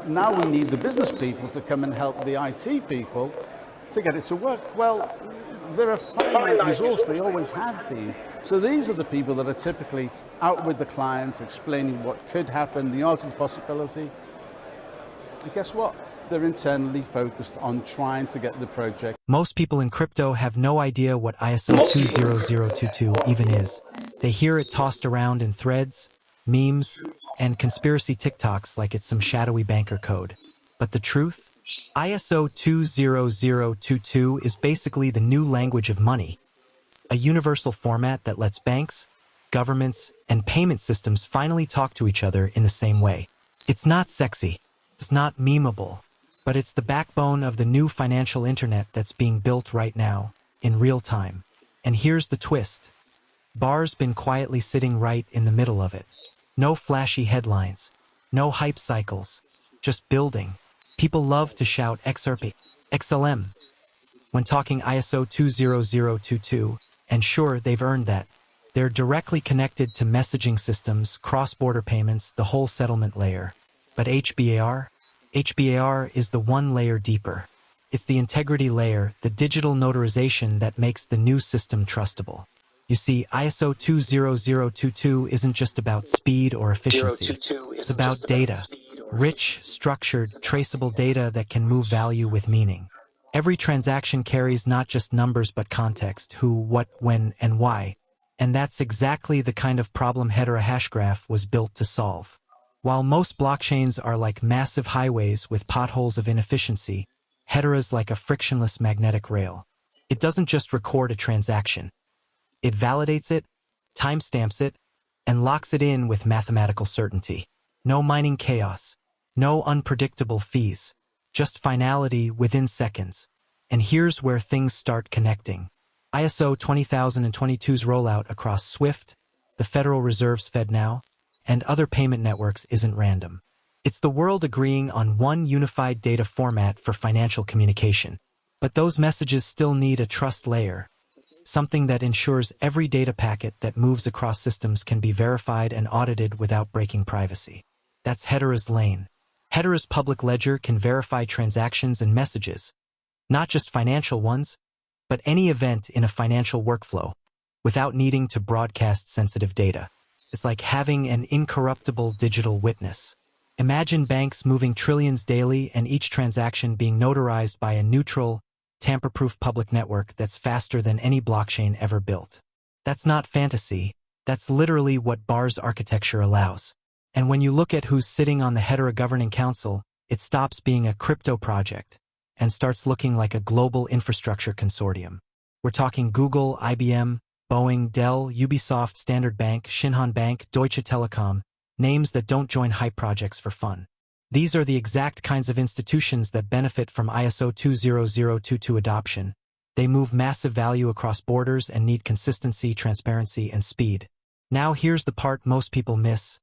now we need the business people to come and help the IT people to get it to work. Well, they're a finite resource, they always have been. So these are the people that are typically out with the clients, explaining what could happen, the art of the possibility. And guess what? They're internally focused on trying to get the project. Most people in crypto have no idea what ISO 20022 even is. They hear it tossed around in threads, memes, and conspiracy TikToks like it's some shadowy banker code. But the truth? ISO 20022 is basically the new language of money, a universal format that lets banks, governments, and payment systems finally talk to each other in the same way. It's not sexy, it's not memeable, but it's the backbone of the new financial internet that's being built right now, in real time. And here's the twist. Hbar's been quietly sitting right in the middle of it. No flashy headlines, no hype cycles, just building. People love to shout XRP, XLM, when talking ISO 20022, and sure, they've earned that. They're directly connected to messaging systems, cross-border payments, the whole settlement layer. But HBAR? HBAR is the one layer deeper. It's the integrity layer, the digital notarization that makes the new system trustable. You see, ISO 20022 isn't just about speed or efficiency. It's about data. Rich, structured, traceable data that can move value with meaning. Every transaction carries not just numbers but context, who, what, when, and why. And that's exactly the kind of problem Hedera Hashgraph was built to solve. While most blockchains are like massive highways with potholes of inefficiency, Hedera's like a frictionless magnetic rail. It doesn't just record a transaction. It validates it, timestamps it, and locks it in with mathematical certainty. No mining chaos, no unpredictable fees, just finality within seconds. And here's where things start connecting. ISO 20022's rollout across SWIFT, the Federal Reserve's FedNow, and other payment networks isn't random. It's the world agreeing on one unified data format for financial communication. But those messages still need a trust layer, something that ensures every data packet that moves across systems can be verified and audited without breaking privacy. That's Hedera's lane. Hedera's public ledger can verify transactions and messages, not just financial ones, but any event in a financial workflow, without needing to broadcast sensitive data. It's like having an incorruptible digital witness. Imagine banks moving trillions daily and each transaction being notarized by a neutral, tamper-proof public network that's faster than any blockchain ever built. That's not fantasy, that's literally what Hbar's architecture allows. And when you look at who's sitting on the Hedera Governing Council, it stops being a crypto project and starts looking like a global infrastructure consortium. We're talking Google, IBM, Boeing, Dell, Ubisoft, Standard Bank, Shinhan Bank, Deutsche Telekom, names that don't join hype projects for fun. These are the exact kinds of institutions that benefit from ISO 20022 adoption. They move massive value across borders and need consistency, transparency, and speed. Now here's the part most people miss.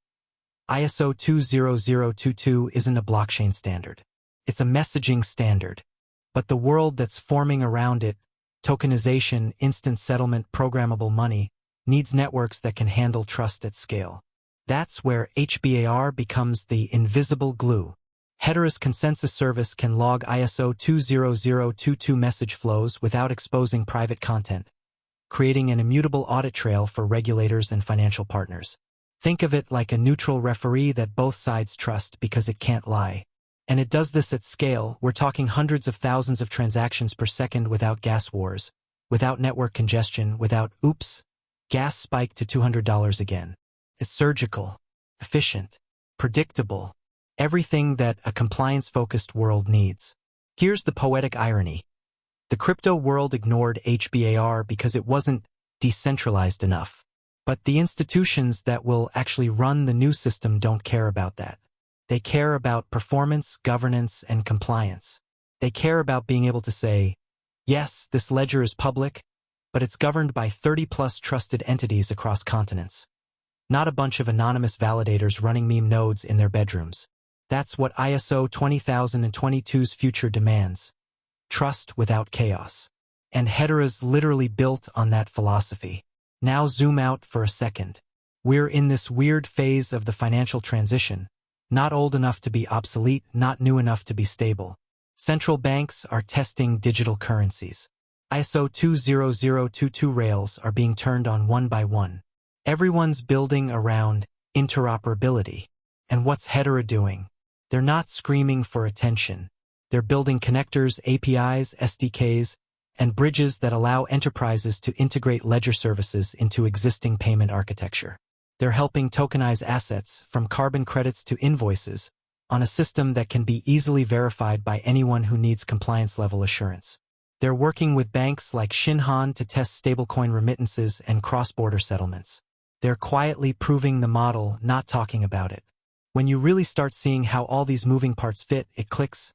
ISO 20022 isn't a blockchain standard. It's a messaging standard. But the world that's forming around it, tokenization, instant settlement, programmable money, needs networks that can handle trust at scale. That's where HBAR becomes the invisible glue. Hedera's consensus service can log ISO 20022 message flows without exposing private content, creating an immutable audit trail for regulators and financial partners. Think of it like a neutral referee that both sides trust because it can't lie. And it does this at scale. We're talking hundreds of thousands of transactions per second without gas wars, without network congestion, without, oops, gas spiked to $200 again. It's surgical, efficient, predictable, everything that a compliance-focused world needs. Here's the poetic irony. The crypto world ignored HBAR because it wasn't decentralized enough. But the institutions that will actually run the new system don't care about that. They care about performance, governance, and compliance. They care about being able to say, yes, this ledger is public, but it's governed by 30-plus trusted entities across continents. Not a bunch of anonymous validators running meme nodes in their bedrooms. That's what ISO 20022's future demands. Trust without chaos. And Hedera's literally built on that philosophy. Now zoom out for a second. We're in this weird phase of the financial transition, Not old enough to be obsolete, not new enough to be stable. Central banks are testing digital currencies. ISO 20022 rails are being turned on one by one. Everyone's building around interoperability. And what's Hedera doing? They're not screaming for attention. They're building connectors, APIs, SDKs, and bridges that allow enterprises to integrate ledger services into existing payment architecture. They're helping tokenize assets, from carbon credits to invoices, on a system that can be easily verified by anyone who needs compliance-level assurance. They're working with banks like Shinhan to test stablecoin remittances and cross-border settlements. They're quietly proving the model, not talking about it. When you really start seeing how all these moving parts fit, it clicks.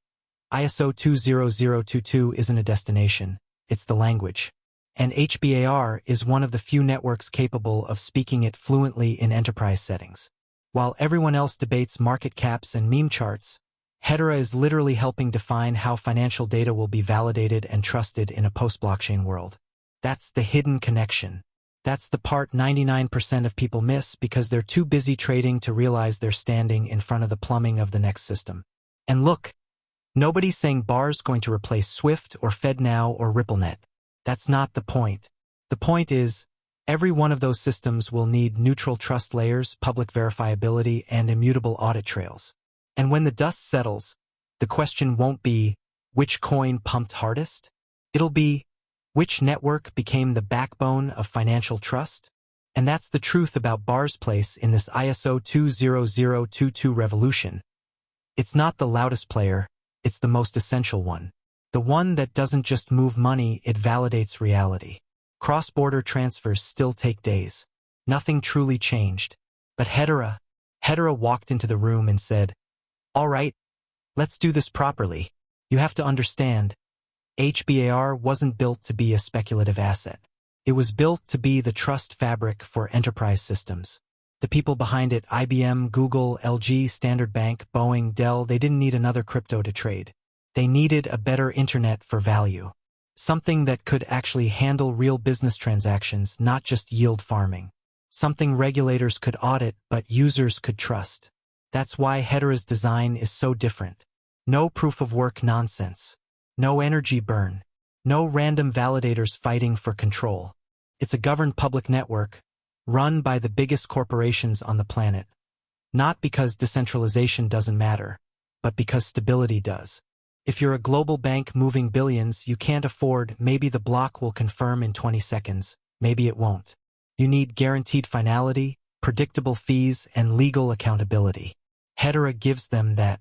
ISO 20022 isn't a destination, it's the language. And Hbar is one of the few networks capable of speaking it fluently in enterprise settings. While everyone else debates market caps and meme charts, Hedera is literally helping define how financial data will be validated and trusted in a post-blockchain world. That's the hidden connection. That's the part 99% of people miss because they're too busy trading to realize they're standing in front of the plumbing of the next system. And look, nobody's saying Hbar's going to replace Swift or FedNow or RippleNet. That's not the point. The point is, every one of those systems will need neutral trust layers, public verifiability, and immutable audit trails. And when the dust settles, the question won't be, which coin pumped hardest? It'll be, which network became the backbone of financial trust? And that's the truth about Hbar's place in this ISO 20022 revolution. It's not the loudest player, it's the most essential one. The one that doesn't just move money, it validates reality. Cross-border transfers still take days. Nothing truly changed. But Hedera walked into the room and said, "All right, let's do this properly. You have to understand, Hbar wasn't built to be a speculative asset. It was built to be the trust fabric for enterprise systems. The people behind it, IBM, Google, LG, Standard Bank, Boeing, Dell, they didn't need another crypto to trade. They needed a better internet for value. Something that could actually handle real business transactions, not just yield farming. Something regulators could audit, but users could trust. That's why Hedera's design is so different. No proof-of-work nonsense. No energy burn. No random validators fighting for control. It's a governed public network, run by the biggest corporations on the planet. Not because decentralization doesn't matter, but because stability does. If you're a global bank moving billions, you can't afford maybe the block will confirm in 20 seconds, maybe it won't. You need guaranteed finality, predictable fees, and legal accountability. Hedera gives them that.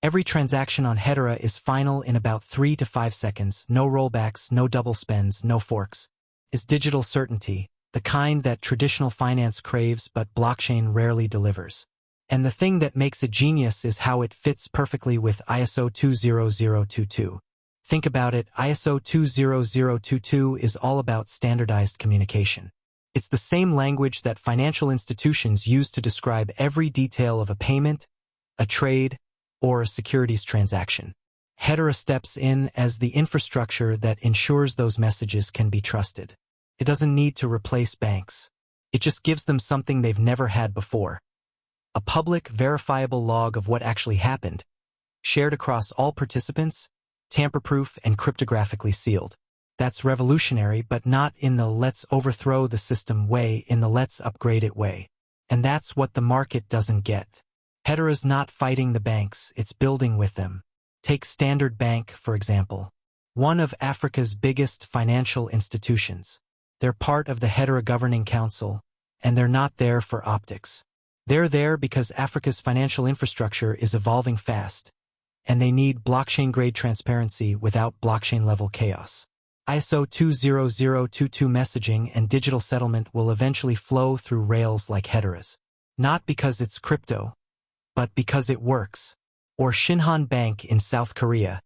Every transaction on Hedera is final in about 3 to 5 seconds, no rollbacks, no double spends, no forks. It's digital certainty, the kind that traditional finance craves but blockchain rarely delivers. And the thing that makes it genius is how it fits perfectly with ISO 20022. Think about it, ISO 20022 is all about standardized communication. It's the same language that financial institutions use to describe every detail of a payment, a trade, or a securities transaction. Hedera steps in as the infrastructure that ensures those messages can be trusted. It doesn't need to replace banks. It just gives them something they've never had before. A public, verifiable log of what actually happened, shared across all participants, tamper-proof and cryptographically sealed. That's revolutionary, but not in the let's overthrow the system way, in the let's upgrade it way. And that's what the market doesn't get. Hedera's not fighting the banks, it's building with them. Take Standard Bank, for example. One of Africa's biggest financial institutions. They're part of the Hedera Governing Council, and they're not there for optics. They're there because Africa's financial infrastructure is evolving fast, and they need blockchain-grade transparency without blockchain-level chaos. ISO 20022 messaging and digital settlement will eventually flow through rails like Hedera's. Not because it's crypto, but because it works. Or Shinhan Bank in South Korea,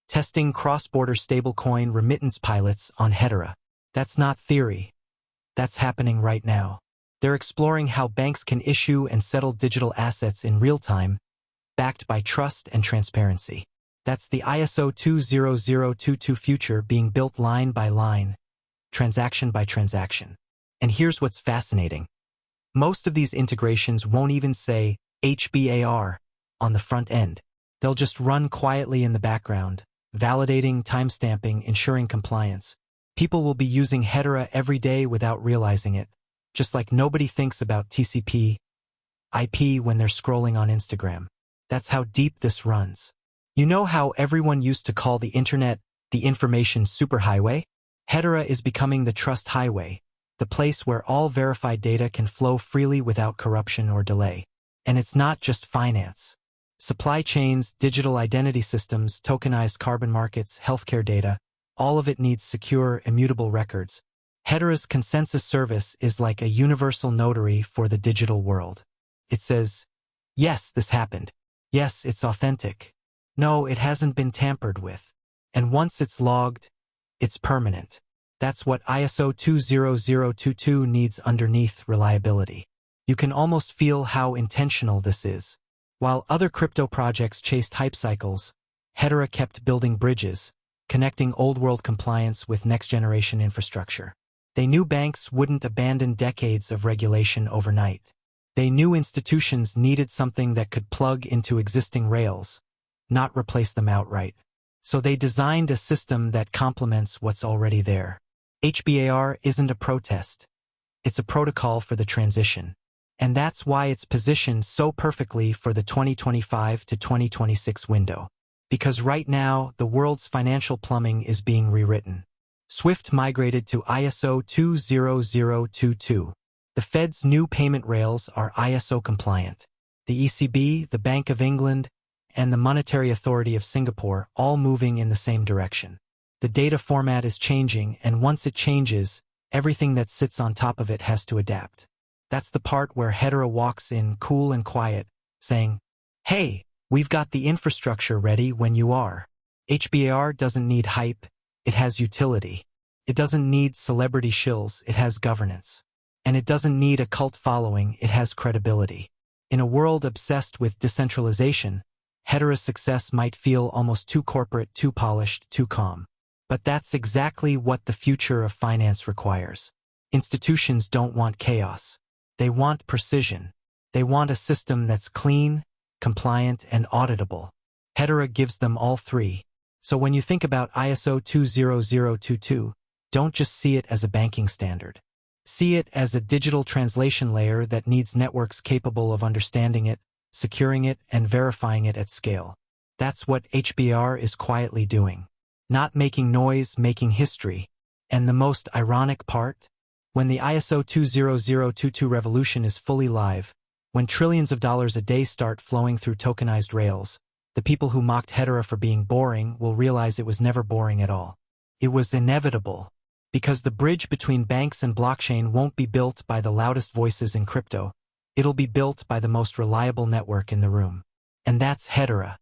testing cross-border stablecoin remittance pilots on Hedera. That's not theory. That's happening right now. They're exploring how banks can issue and settle digital assets in real time, backed by trust and transparency. That's the ISO 20022 future being built line by line, transaction by transaction. And here's what's fascinating. Most of these integrations won't even say Hbar. on the front end. They'll just run quietly in the background, validating, timestamping, ensuring compliance. People will be using Hedera every day without realizing it, just like nobody thinks about TCP, IP when they're scrolling on Instagram. That's how deep this runs. You know how everyone used to call the internet the information superhighway? Hedera is becoming the trust highway, the place where all verified data can flow freely without corruption or delay. And it's not just finance. Supply chains, digital identity systems, tokenized carbon markets, healthcare data, all of it needs secure, immutable records. Hedera's consensus service is like a universal notary for the digital world. It says, yes, this happened. Yes, it's authentic. No, it hasn't been tampered with. And once it's logged, it's permanent. That's what ISO 20022 needs underneath reliability. You can almost feel how intentional this is. While other crypto projects chased hype cycles, Hedera kept building bridges, connecting old-world compliance with next-generation infrastructure. They knew banks wouldn't abandon decades of regulation overnight. They knew institutions needed something that could plug into existing rails, not replace them outright. So they designed a system that complements what's already there. Hbar isn't a protest. It's a protocol for the transition. And that's why it's positioned so perfectly for the 2025 to 2026 window. Because right now, the world's financial plumbing is being rewritten. SWIFT migrated to ISO 20022. The Fed's new payment rails are ISO compliant. The ECB, the Bank of England, and the Monetary Authority of Singapore all moving in the same direction. The data format is changing, and once it changes, everything that sits on top of it has to adapt. That's the part where Hedera walks in cool and quiet, saying, hey, we've got the infrastructure ready when you are. Hbar doesn't need hype, it has utility. It doesn't need celebrity shills, it has governance. And it doesn't need a cult following, it has credibility. In a world obsessed with decentralization, Hedera's success might feel almost too corporate, too polished, too calm. But that's exactly what the future of finance requires. Institutions don't want chaos. They want precision. They want a system that's clean, compliant, and auditable. Hedera gives them all three. So when you think about ISO 20022, don't just see it as a banking standard. See it as a digital translation layer that needs networks capable of understanding it, securing it, and verifying it at scale. That's what Hbar is quietly doing. Not making noise, making history. And the most ironic part? When the ISO 20022 revolution is fully live, when trillions of dollars a day start flowing through tokenized rails, the people who mocked Hedera for being boring will realize it was never boring at all. It was inevitable. Because the bridge between banks and blockchain won't be built by the loudest voices in crypto. It'll be built by the most reliable network in the room. And that's Hedera.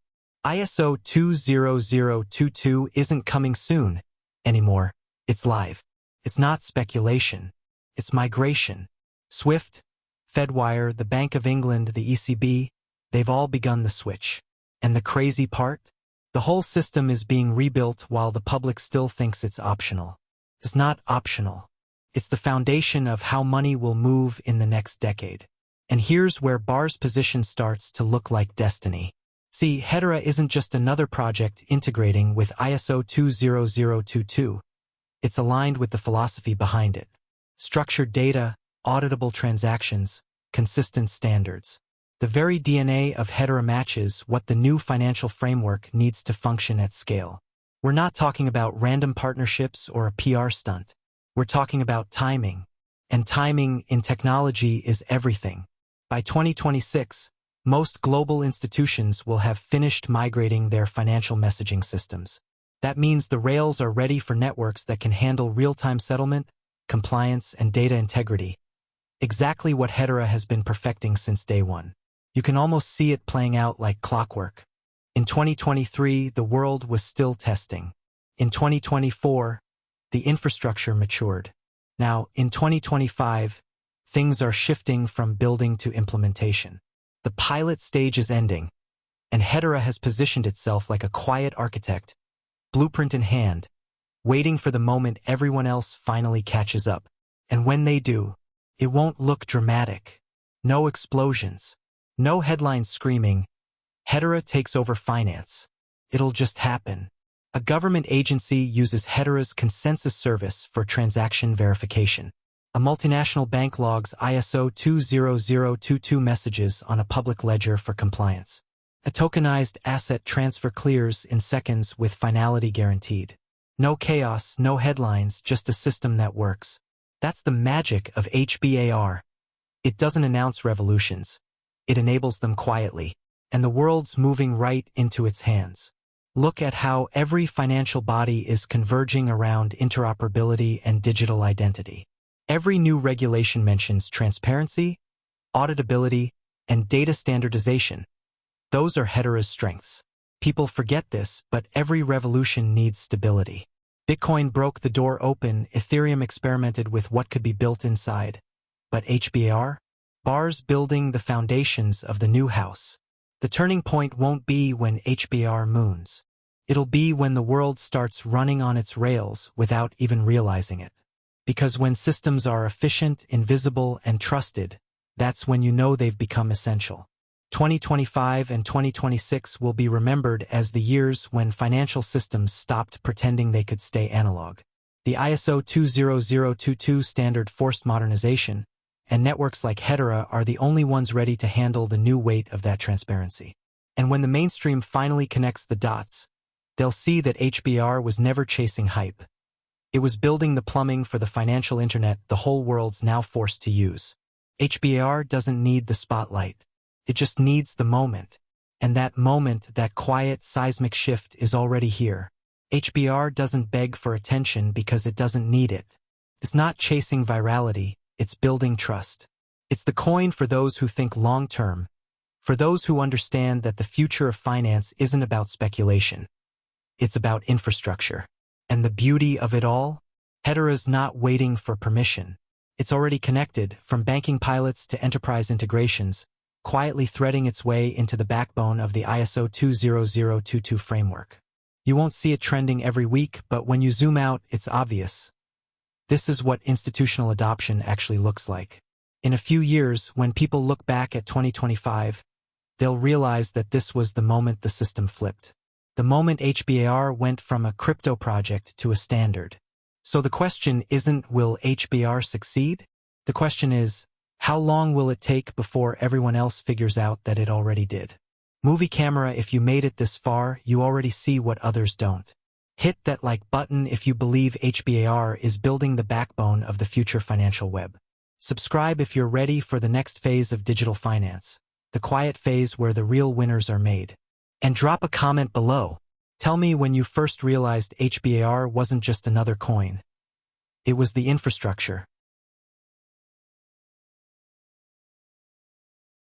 ISO 20022 isn't coming soon anymore. It's live. It's not speculation. It's migration. SWIFT, Fedwire, the Bank of England, the ECB, they've all begun the switch. And the crazy part? The whole system is being rebuilt while the public still thinks it's optional. It's not optional. It's the foundation of how money will move in the next decade. And here's where Hbar's position starts to look like destiny. See, Hedera isn't just another project integrating with ISO 20022. It's aligned with the philosophy behind it. Structured data, auditable transactions, consistent standards. The very DNA of Hedera matches what the new financial framework needs to function at scale. We're not talking about random partnerships or a PR stunt. We're talking about timing. And timing in technology is everything. By 2026, most global institutions will have finished migrating their financial messaging systems. That means the rails are ready for networks that can handle real-time settlement, compliance, and data integrity. Exactly what Hedera has been perfecting since day one. You can almost see it playing out like clockwork. In 2023, the world was still testing. In 2024, the infrastructure matured. Now, in 2025, things are shifting from building to implementation. The pilot stage is ending, and Hedera has positioned itself like a quiet architect, blueprint in hand, waiting for the moment everyone else finally catches up. And when they do, it won't look dramatic. No explosions. No headlines screaming, Hedera takes over finance. It'll just happen. A government agency uses Hedera's consensus service for transaction verification. A multinational bank logs ISO 20022 messages on a public ledger for compliance. A tokenized asset transfer clears in seconds with finality guaranteed. No chaos, no headlines, just a system that works. That's the magic of Hbar. It doesn't announce revolutions. It enables them quietly, and the world's moving right into its hands. Look at how every financial body is converging around interoperability and digital identity. Every new regulation mentions transparency, auditability, and data standardization. Those are Hedera's strengths. People forget this, but every revolution needs stability. Bitcoin broke the door open, Ethereum experimented with what could be built inside. But Hbar's building the foundations of the new house. The turning point won't be when Hbar moons. It'll be when the world starts running on its rails without even realizing it. Because when systems are efficient, invisible, and trusted, that's when you know they've become essential. 2025 and 2026 will be remembered as the years when financial systems stopped pretending they could stay analog. The ISO 20022 standard forced modernization, and networks like Hedera are the only ones ready to handle the new weight of that transparency. And when the mainstream finally connects the dots, they'll see that Hbar was never chasing hype. It was building the plumbing for the financial internet the whole world's now forced to use. Hbar doesn't need the spotlight. It just needs the moment. And that moment, that quiet, seismic shift is already here. Hbar doesn't beg for attention because it doesn't need it. It's not chasing virality, it's building trust. It's the coin for those who think long-term, for those who understand that the future of finance isn't about speculation. It's about infrastructure. And the beauty of it all? Hedera's not waiting for permission. It's already connected, from banking pilots to enterprise integrations, quietly threading its way into the backbone of the ISO 20022 framework. You won't see it trending every week, but when you zoom out, it's obvious. This is what institutional adoption actually looks like. In a few years, when people look back at 2025, they'll realize that this was the moment the system flipped. The moment Hbar went from a crypto project to a standard. So the question isn't, will Hbar succeed? The question is, how long will it take before everyone else figures out that it already did? Movie camera, if you made it this far, you already see what others don't. Hit that like button if you believe Hbar is building the backbone of the future financial web. Subscribe if you're ready for the next phase of digital finance, the quiet phase where the real winners are made. And drop a comment below. Tell me when you first realized Hbar wasn't just another coin. It was the infrastructure.